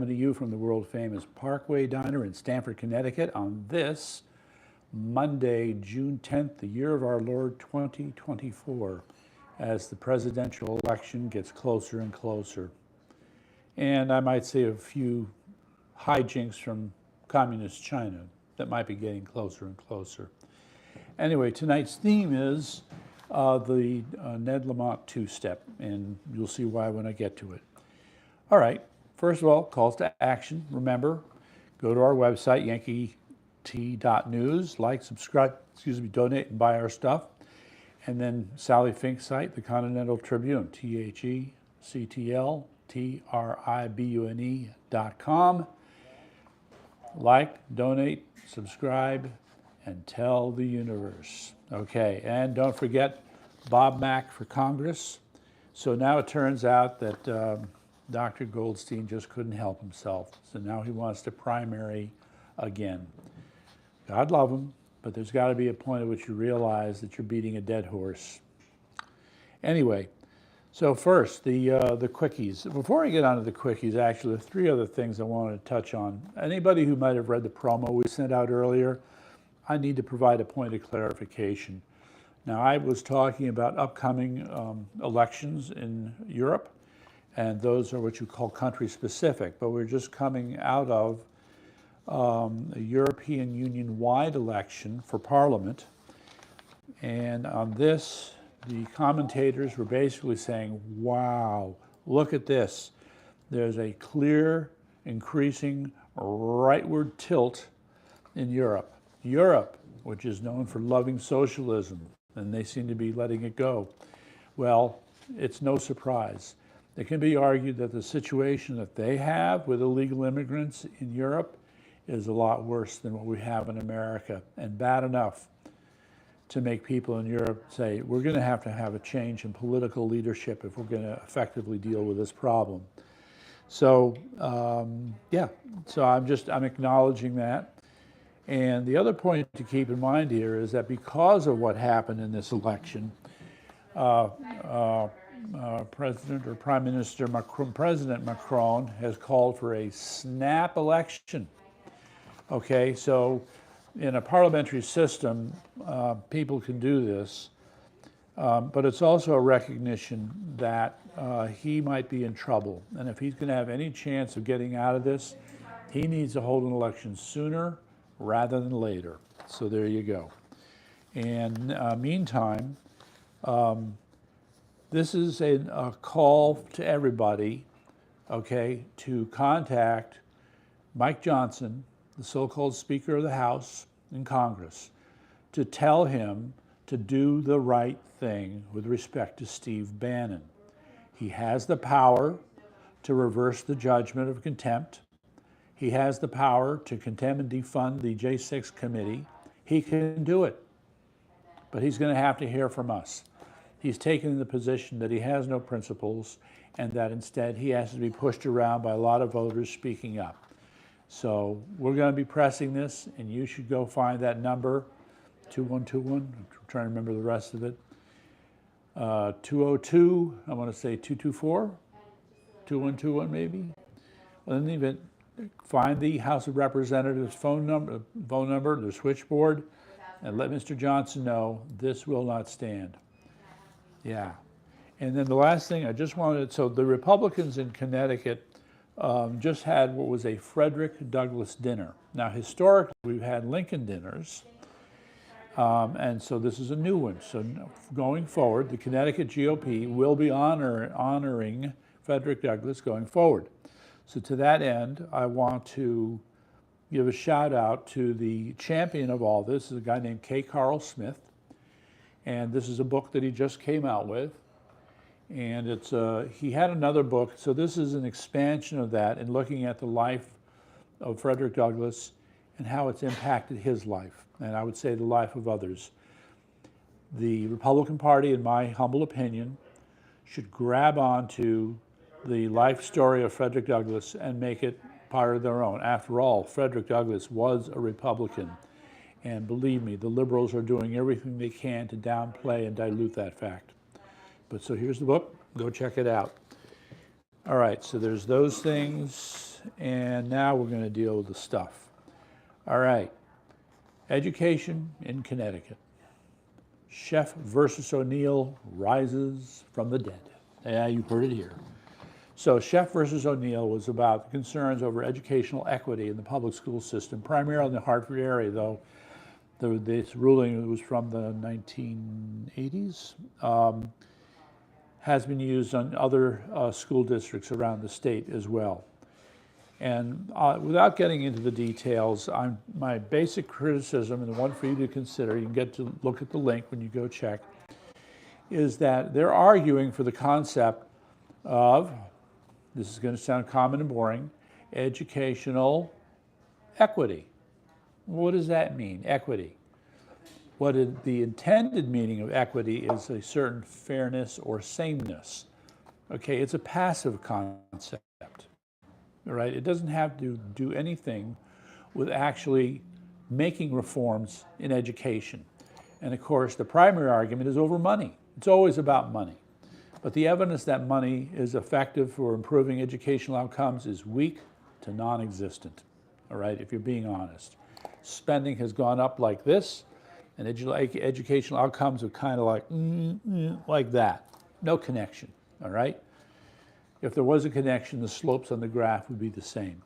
coming to you from the world-famous Parkway Diner in Stamford, Connecticut on this Monday, June 10th, the year of our Lord 2024, as the presidential election gets closer and closer. And I might say a few hijinks from communist China that might be getting closer and closer. Anyway, tonight's theme is the NED LAMONT Two-Step, and you'll see why when I get to it. All right, first of all, calls to action. Remember, go to our website, yankeet.news, like, subscribe, donate, and buy our stuff. And then Sally Fink's site, the Continental Tribune, THECTLTRIBUNE.com. Like, donate, subscribe, and tell the universe. Okay, and don't forget Bob Mack for Congress. So now it turns out that Dr. Goldstein just couldn't help himself. So now he wants to primary again. God love him, but there's got to be a point at which you realize that you're beating a dead horse. Anyway, so first, the quickies. Before I get on to the quickies, actually, there are three other things I wanted to touch on. Anybody who might have read the promo we sent out earlier, I need to provide a point of clarification. Now, I was talking about upcoming elections in Europe, and those are what you call country-specific, but we're just coming out of a European Union-wide election for Parliament. And on this, the commentators were basically saying, wow, look at this. There's a clear, increasing rightward tilt in Europe. Europe, which is known for loving socialism, and they seem to be letting it go. Well, it's no surprise. It can be argued that the situation that they have with illegal immigrants in Europe is a lot worse than what we have in America, and bad enough to make people in Europe say, we're going to have a change in political leadership if we're going to effectively deal with this problem. So, yeah, so I'm acknowledging that. And the other point to keep in mind here is that because of what happened in this election, President or Prime Minister President Macron has called for a snap election. Okay, so in a parliamentary system, people can do this, but it's also a recognition that he might be in trouble. And if he's going to have any chance of getting out of this, he needs to hold an election sooner rather than later. So there you go. And meantime, this is a call to everybody, okay, to contact Mike Johnson, the so-called Speaker of the House in Congress, to tell him to do the right thing with respect to Steve Bannon. He has the power to reverse the judgment of contempt. He has the power to contempt and defund the J6 committee. He can do it, but he's going to have to hear from us. He's taken the position that he has no principles and that instead he has to be pushed around by a lot of voters speaking up. So we're going to be pressing this, and you should go find that number, 2121, I'm trying to remember the rest of it, 202, I want to say 224, 2121 maybe. Well, in any event, find the House of Representatives phone number, their switchboard, and let Mr. Johnson know this will not stand. Yeah. And then the last thing I just wanted, so the Republicans in Connecticut just had what was a Frederick Douglass dinner. Now, historically, we've had Lincoln dinners, and so this is a new one. So going forward, the Connecticut GOP will be honoring Frederick Douglass going forward. So to that end, I want to give a shout out to the champion of all this, is a guy named K. Carl Smith. And this is a book that he just came out with. And it's he had another book, so this is an expansion of that in looking at the life of Frederick Douglass and how it's impacted his life, and I would say the life of others. The Republican Party, in my humble opinion, should grab onto the life story of Frederick Douglass and make it part of their own. After all, Frederick Douglass was a Republican. And believe me, the liberals are doing everything they can to downplay and dilute that fact. But so here's the book. Go check it out. All right, so there's those things. and now we're going to deal with the stuff. All right, education in Connecticut. SHEF versus O'Neill rises from the dead. Yeah, you've heard it here. So SHEF versus O'Neill was about the concerns over educational equity in the public school system, primarily in the Hartford area, though this ruling was from the 1980s, has been used on other school districts around the state as well. And without getting into the details, my basic criticism, and the one for you to consider, you can get to look at the link when you go check, is that they're arguing for the concept of, this is going to sound common and boring, educational equity. What does that mean, equity? The intended meaning of equity is a certain fairness or sameness. Okay, it's a passive concept. All right, it doesn't have to do anything with actually making reforms in education. And of course, the primary argument is over money. It's always about money. But the evidence that money is effective for improving educational outcomes is weak to non-existent, all right, if you're being honest. Spending has gone up like this, and educational outcomes are kind of like that. No connection, all right? If there was a connection, the slopes on the graph would be the same.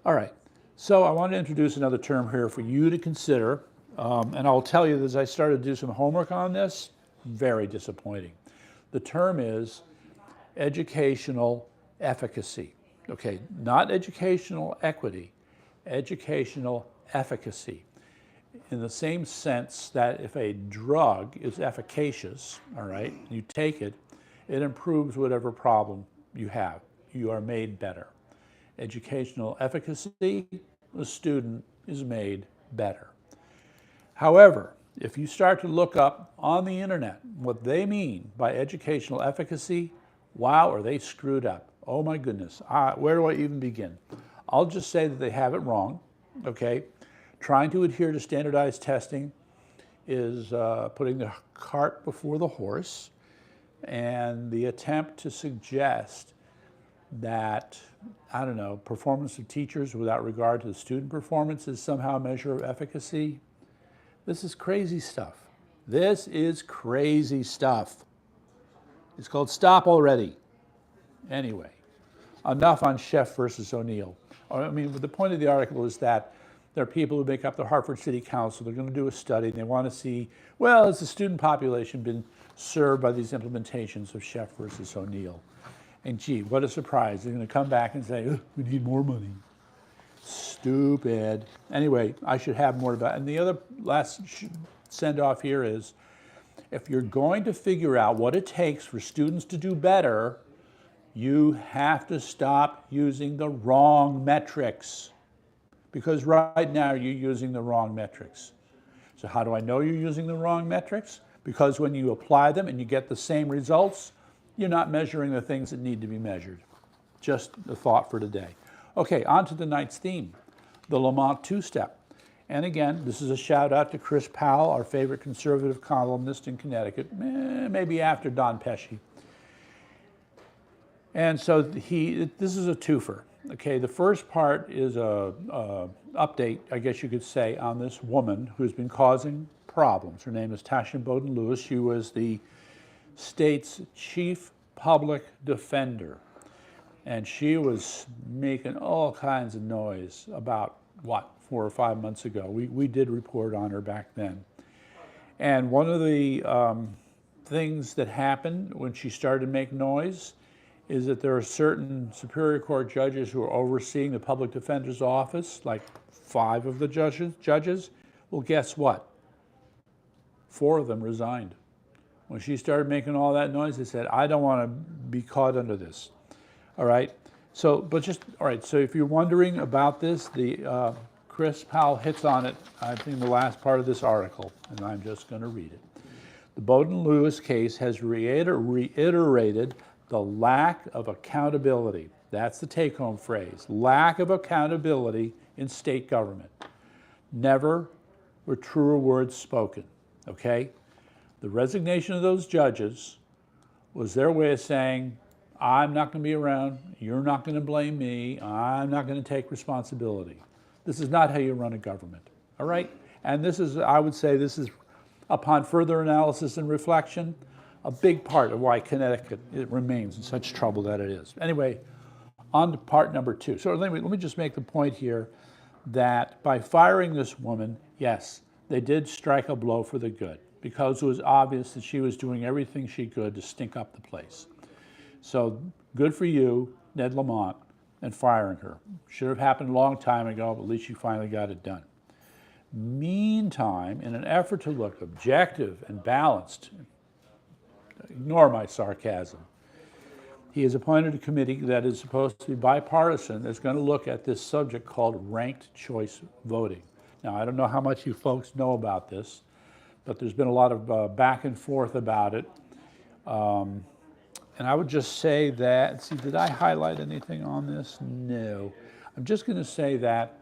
All right, so I want to introduce another term here for you to consider, and I'll tell you that as I started to do some homework on this, very disappointing. The term is educational efficacy. Okay, not educational equity, educational efficacy. In the same sense that if a drug is efficacious, all right, you take it, it improves whatever problem you have. You are made better. Educational efficacy, the student is made better. However, if you start to look up on the internet what they mean by educational efficacy, wow, are they screwed up. Oh my goodness, where do I even begin? I'll just say that they have it wrong, okay? Trying to adhere to standardized testing is putting the cart before the horse, and the attempt to suggest that, I don't know, performance of teachers without regard to the student performance is somehow a measure of efficacy. This is crazy stuff. This is crazy stuff. It's called Stop Already. Anyway, enough on SHEF versus O'Neill. I mean, the point of the article is that there are people who make up the Hartford City Council. They're going to do a study, and they want to see, well, has the student population been served by these implementations of SHEF versus O'Neill? And gee, what a surprise. They're going to come back and say, oh, we need more money. Stupid. Anyway, I should have more about it. And the other last send-off here is, if you're going to figure out what it takes for students to do better, you have to stop using the wrong metrics. Because right now you're using the wrong metrics. So how do I know you're using the wrong metrics? Because when you apply them and you get the same results, you're not measuring the things that need to be measured. Just the thought for today. Okay, on to tonight's theme, the Lamont Two-Step. And again, this is a shout out to Chris Powell, our favorite conservative columnist in Connecticut, maybe after Don Pesci. And so this is a twofer. Okay, the first part is a update, I guess you could say, on this woman who's been causing problems. Her name is Tasha Bowden-Lewis. She was the state's chief public defender. And she was making all kinds of noise about, what, 4 or 5 months ago. We did report on her back then. And one of the things that happened when she started to make noise is that there are certain Superior Court judges who are overseeing the public defender's office, like 5 of the judges. Well, guess what? 4 of them resigned. When she started making all that noise, they said, I don't want to be caught under this. All right, so, so if you're wondering about this, Chris Powell hits on it, I think, in the last part of this article, and I'm just going to read it. The Bowden-Lewis case has reiterated the lack of accountability. That's the take-home phrase, lack of accountability in state government. Never were truer words spoken, okay? The resignation of those judges was their way of saying, I'm not going to be around. You're not going to blame me. I'm not going to take responsibility. This is not how you run a government, all right? And this is, I would say, this is, upon further analysis and reflection, a big part of why Connecticut remains in such trouble that it is. Anyway, on to part number 2. So let me just make the point here that by firing this woman, yes, they did strike a blow for the good, because it was obvious that she was doing everything she could to stink up the place. So good for you, Ned Lamont, and firing her. Should have happened a long time ago, but at least you finally got it done. Meantime, in an effort to look objective and balanced, ignore my sarcasm, he has appointed a committee that is supposed to be bipartisan that's going to look at this subject called ranked choice voting. Now, I don't know how much you folks know about this, but there's been a lot of back and forth about it. And I would just say that, see, did I highlight anything on this? No. I'm just going to say that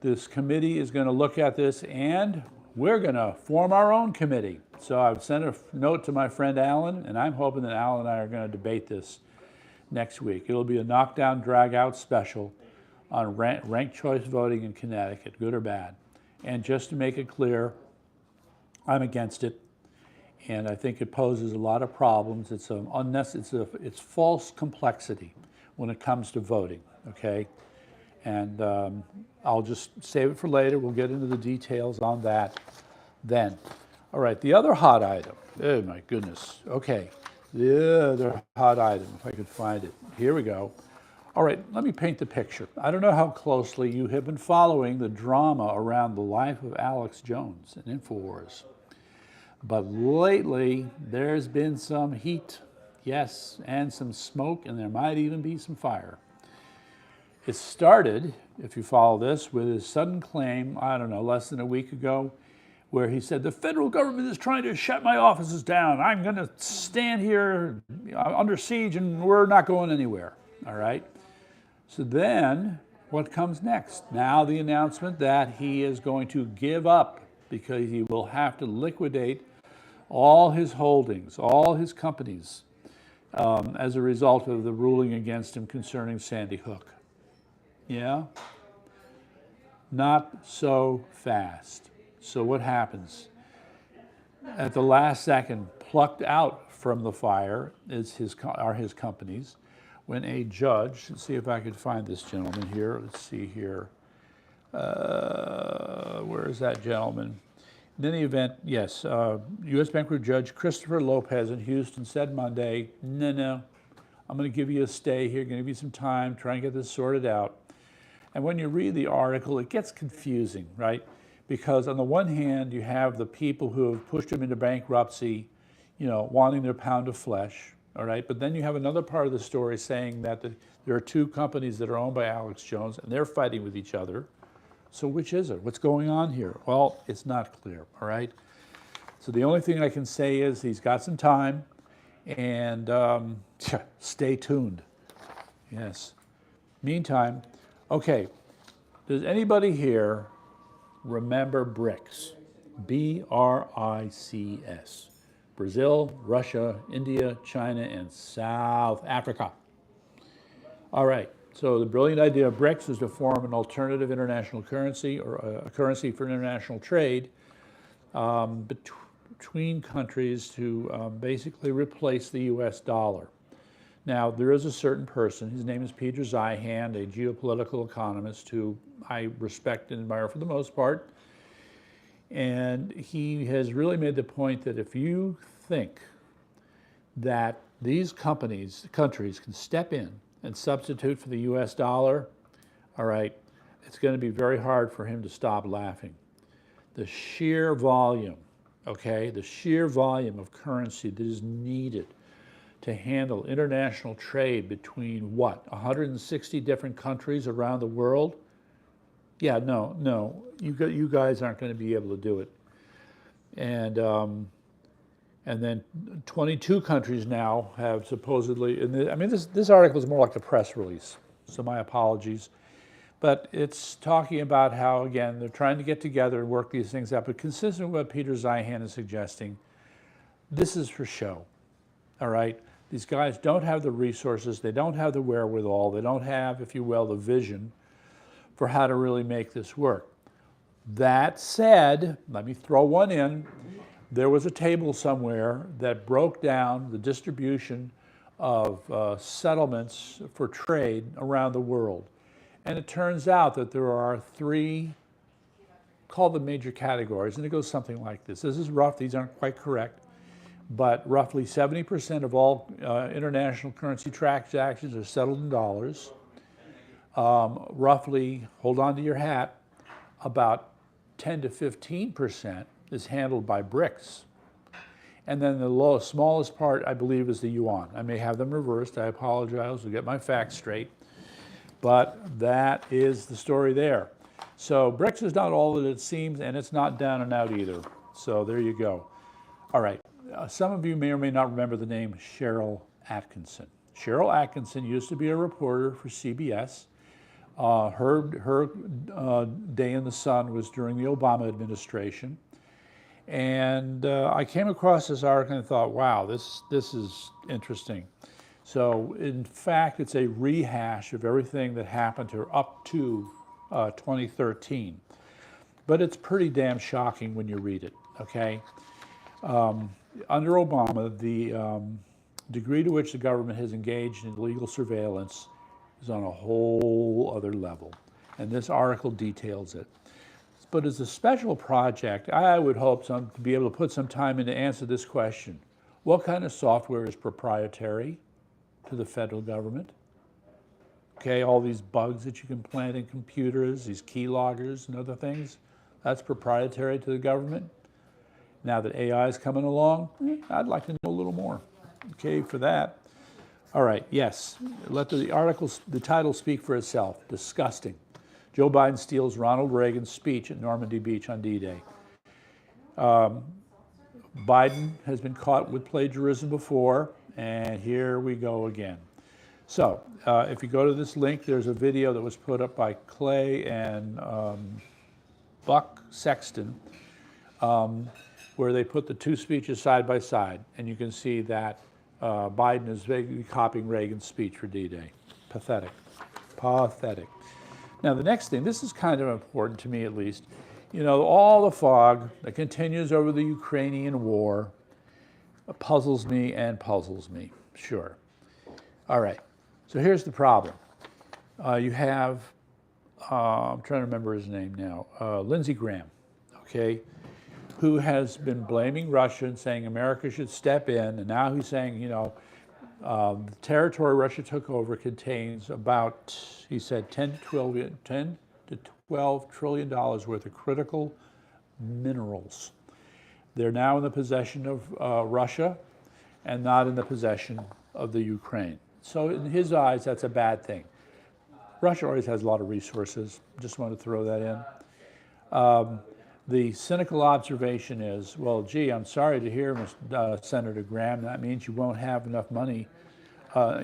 this committee is going to look at this, and we're going to form our own committee. So I've sent a note to my friend Alan, and I'm hoping that Alan and I are going to debate this next week. It'll be a knockdown, drag-out special on ranked choice voting in Connecticut, good or bad. And just to make it clear, I'm against it, and I think it poses a lot of problems. It's it's false complexity when it comes to voting, okay? And I'll just save it for later. We'll get into the details on that then. All right, the other hot item. Oh my goodness. Okay, the other hot item, if I could find it. Here we go. All right, let me paint the picture. I don't know how closely you have been following the drama around the life of Alex Jones in INFOWARS. But lately, there's been some heat, yes, and some smoke, and there might even be some fire. It started, if you follow this, with his sudden claim, I don't know, less than a week ago, where he said, the federal government is trying to shut my offices down. I'm going to stand here under siege, and we're not going anywhere, all right? So then, what comes next? Now the announcement that he is going to give up because he will have to liquidate all his holdings, all his companies, as a result of the ruling against him concerning Sandy Hook. Yeah? Not so fast. So what happens? At the last second, plucked out from the fire are his companies, when a judge, let's see if I could find this gentleman here. Let's see here. Where is that gentleman? In any event, yes, U.S. Bank Group Judge Christopher Lopez in Houston said Monday, no, I'm going to give you a stay here, going to give you some time, try and get this sorted out. And when you read the article, it gets confusing, right? Because on the one hand, you have the people who have pushed him into bankruptcy, you know, wanting their pound of flesh, all right? But then you have another part of the story saying that there are two companies that are owned by Alex Jones, and they're fighting with each other. So which is it? What's going on here? Well, it's not clear, all right? So the only thing I can say is he's got some time, and stay tuned. Yes. Meantime, okay, does anybody here remember BRICS? B-R-I-C-S. Brazil, Russia, India, China, and South Africa. All right. So the brilliant idea of BRICS is to form an alternative international currency, or a currency for international trade between countries to basically replace the US dollar. Now, there is a certain person, his name is Peter Zeihan, a geopolitical economist who I respect and admire for the most part. And he has really made the point that if you think that these countries can step in and substitute for the US dollar, all right, it's going to be very hard for him to stop laughing. The sheer volume, okay, the sheer volume of currency that is needed to handle international trade between what, 160 different countries around the world? Yeah, no, you guys aren't going to be able to do it. And then 22 countries now have supposedly, I mean, this article is more like a press release, so my apologies. But it's talking about how, again, they're trying to get together and work these things out. But consistent with what Peter Zeihan is suggesting, this is for show, all right? These guys don't have the resources, they don't have the wherewithal, they don't have, if you will, the vision for how to really make this work. That said, let me throw one in. There was a table somewhere that broke down the distribution of settlements for trade around the world. And it turns out that there are three, called the major categories, and it goes something like this. This is rough, these aren't quite correct, but roughly 70% of all international currency transactions are settled in dollars. Roughly, hold on to your hat, about 10 to 15% is handled by BRICS. And then the smallest part, I believe, is the yuan. I may have them reversed. I apologize to get my facts straight. But that is the story there. So BRICS is not all that it seems, and it's not down and out either. So there you go. All right. Some of you may or may not remember the name SHERYL Atkinson. SHERYL Atkinson used to be a reporter for CBS. Her day in the sun was during the Obama administration. And I came across this article and thought, wow, this is interesting. So in fact, it's a rehash of everything that happened to her up to 2013. But it's pretty damn shocking when you read it, okay? Under Obama, the degree to which the government has engaged in illegal surveillance is on a whole other level. And this article details it. But as a special project, I would hope to be able to put some time in to answer this question. What kind of software is proprietary to the federal government? Okay, all these bugs that you can plant in computers, these keyloggers and other things, that's proprietary to the government. Now that AI is coming along, I'd like to know a little more, okay, for that. All right, yes, let the title speak for itself, disgusting. Joe Biden steals Ronald Reagan's speech at Normandy Beach on D-Day. Biden has been caught with plagiarism before, and here we go again. So if you go to this link, there's a video that was put up by Clay and Buck Sexton, where they put the two speeches side by side, and you can see that Biden is vaguely copying Reagan's speech for D-Day. Pathetic. Pathetic. Now the next thing, this is kind of important to me at least, you know, all the fog that continues over the Ukrainian war puzzles me and puzzles me, sure. All right, so here's the problem. You have, I'm trying to remember his name now, Lindsey Graham, okay, who has been blaming Russia and saying America should step in, and now he's saying, you know, the territory Russia took over contains about, he said, 10 to 12 trillion dollars worth of critical minerals. They're now in the possession of Russia and not in the possession of the Ukraine. So in his eyes, that's a bad thing. Russia always has a lot of resources. Just want to throw that in. The cynical observation is, well, gee, I'm sorry to hear, Senator Graham, that means you won't have enough money,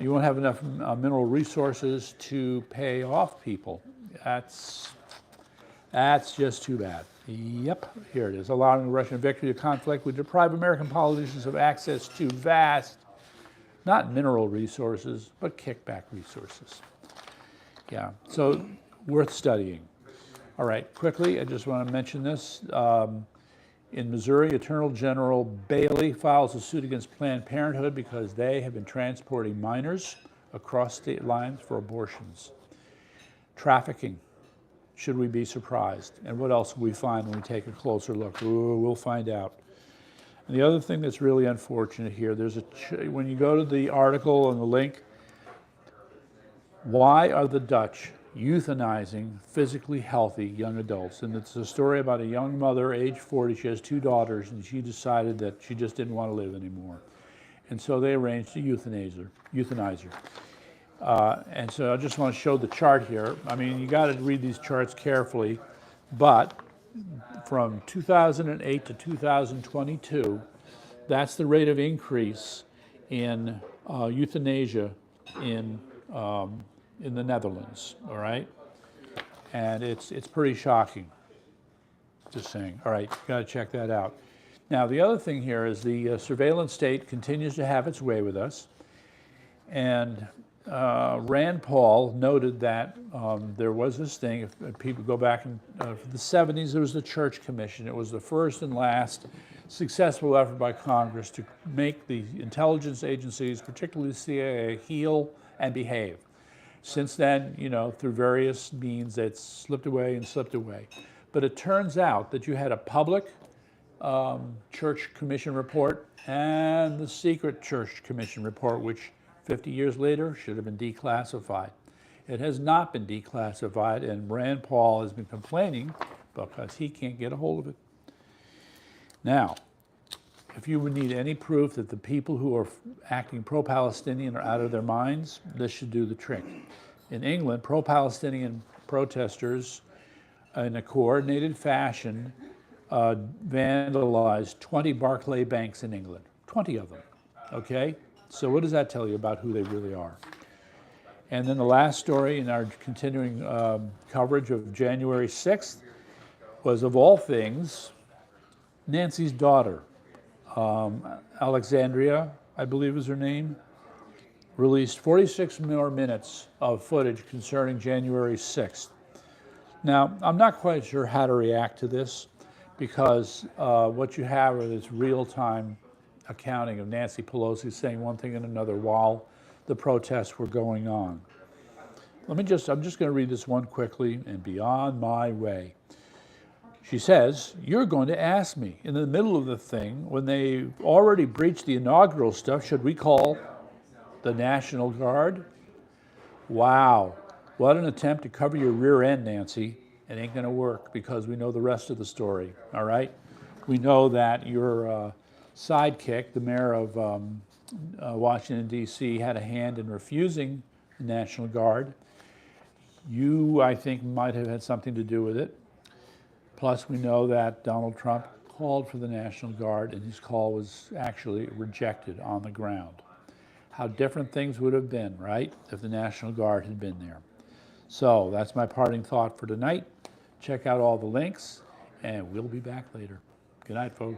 you won't have enough mineral resources to pay off people. That's just too bad. Yep, here it is. Allowing the Russian victory to conflict would deprive American politicians of access to vast, not mineral resources, but kickback resources. Yeah, so worth studying. All right, quickly, I just want to mention this. In Missouri, Attorney General Bailey files a suit against Planned Parenthood because they have been transporting minors across state lines for abortions. Trafficking. Should we be surprised? And what else will we find when we take a closer look? Ooh, we'll find out. And the other thing that's really unfortunate here, there's when you go to the article and the link, why are the Dutch euthanizing physically healthy young adults? And it's a story about a young mother, age 40, she has 2 daughters, and she decided that she just didn't want to live anymore. And so they arranged to euthanize her. And so I just want to show the chart here. I mean, you got to read these charts carefully, but from 2008 to 2022, that's the rate of increase in euthanasia in the Netherlands, all right? And it's pretty shocking, just saying. All right, you got to check that out. Now, the other thing here is the surveillance state continues to have its way with us. And Rand Paul noted that there was this thing, if people go back in the 70s, there was the Church Commission. It was the first and last successful effort by Congress to make the intelligence agencies, particularly the CIA, heal and behave. Since then, you know, through various means, it's slipped away and slipped away. But it turns out that you had a public Church Commission report and the secret Church Commission report, which 50 years later should have been declassified. It has not been declassified, and Rand Paul has been complaining because he can't get a hold of it. Now, if you would need any proof that the people who are acting pro-Palestinian are out of their minds, this should do the trick. In England, pro-Palestinian protesters in a coordinated fashion vandalized 20 Barclay banks in England, 20 of them, okay? So what does that tell you about who they really are? And then the last story in our continuing coverage of January 6th was, of all things, Nancy's daughter, Alexandria, I believe is her name, released 46 more minutes of footage concerning January 6th. Now, I'm not quite sure how to react to this because what you have is this real-time accounting of Nancy Pelosi saying one thing and another while the protests were going on. I'm just going to read this one quickly and be on my way. She says, "You're going to ask me in the middle of the thing when they already breached the inaugural stuff, should we call the National Guard?" Wow, what an attempt to cover your rear end, Nancy. It ain't going to work because we know the rest of the story, all right? We know that your sidekick, the mayor of Washington, D.C., had a hand in refusing the National Guard. You, I think, might have had something to do with it. Plus, we know that Donald Trump called for the National Guard, and his call was actually rejected on the ground. How different things would have been, right, if the National Guard had been there. So that's my parting thought for tonight. Check out all the links, and we'll be back later. Good night, folks.